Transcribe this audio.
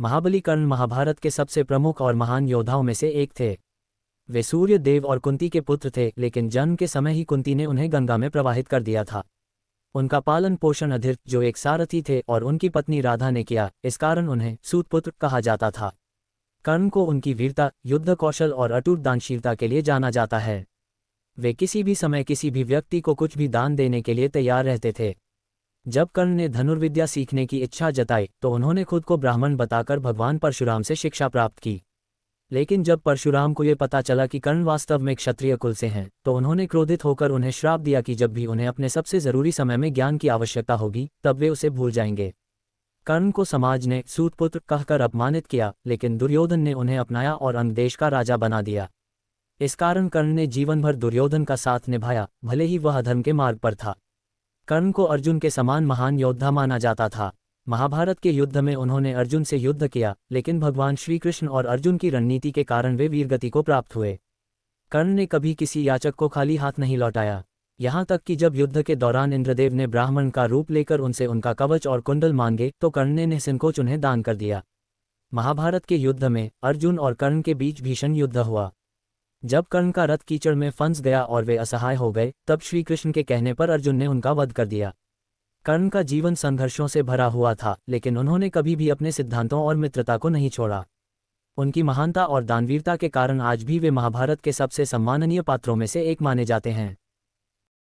महाबली कर्ण महाभारत के सबसे प्रमुख और महान योद्धाओं में से एक थे। वे सूर्य देव और कुंती के पुत्र थे, लेकिन जन्म के समय ही कुंती ने उन्हें गंगा में प्रवाहित कर दिया था। उनका पालन पोषण अधिर, जो एक सारथी थे, और उनकी पत्नी राधा ने किया। इस कारण उन्हें सूतपुत्र कहा जाता था। कर्ण को उनकी वीरता, युद्ध कौशल और अटूट दानशीलता के लिए जाना जाता है। वे किसी भी समय किसी भी व्यक्ति को कुछ भी दान देने के लिए तैयार रहते थे। जब कर्ण ने धनुर्विद्या सीखने की इच्छा जताई तो उन्होंने खुद को ब्राह्मण बताकर भगवान परशुराम से शिक्षा प्राप्त की। लेकिन जब परशुराम को यह पता चला कि कर्ण वास्तव में क्षत्रिय कुल से हैं, तो उन्होंने क्रोधित होकर उन्हें श्राप दिया कि जब भी उन्हें अपने सबसे जरूरी समय में ज्ञान की आवश्यकता होगी, तब वे उसे भूल जाएंगे। कर्ण को समाज ने सूतपुत्र कहकर अपमानित किया, लेकिन दुर्योधन ने उन्हें अपनाया और अंग देश का राजा बना दिया। इस कारण कर्ण ने जीवन भर दुर्योधन का साथ निभाया, भले ही वह अधर्म के मार्ग पर था। कर्ण को अर्जुन के समान महान योद्धा माना जाता था। महाभारत के युद्ध में उन्होंने अर्जुन से युद्ध किया, लेकिन भगवान श्री कृष्ण और अर्जुन की रणनीति के कारण वे वीरगति को प्राप्त हुए। कर्ण ने कभी किसी याचक को खाली हाथ नहीं लौटाया। यहाँ तक कि जब युद्ध के दौरान इंद्रदेव ने ब्राह्मण का रूप लेकर उनसे उनका कवच और कुंडल मांगे, तो कर्ण ने निसंकोच उन्हें दान कर दिया। महाभारत के युद्ध में अर्जुन और कर्ण के बीच भीषण युद्ध हुआ। जब कर्ण का रथ कीचड़ में फंस गया और वे असहाय हो गए, तब श्री कृष्ण के कहने पर अर्जुन ने उनका वध कर दिया। कर्ण का जीवन संघर्षों से भरा हुआ था, लेकिन उन्होंने कभी भी अपने सिद्धांतों और मित्रता को नहीं छोड़ा। उनकी महानता और दानवीरता के कारण आज भी वे महाभारत के सबसे सम्माननीय पात्रों में से एक माने जाते हैं।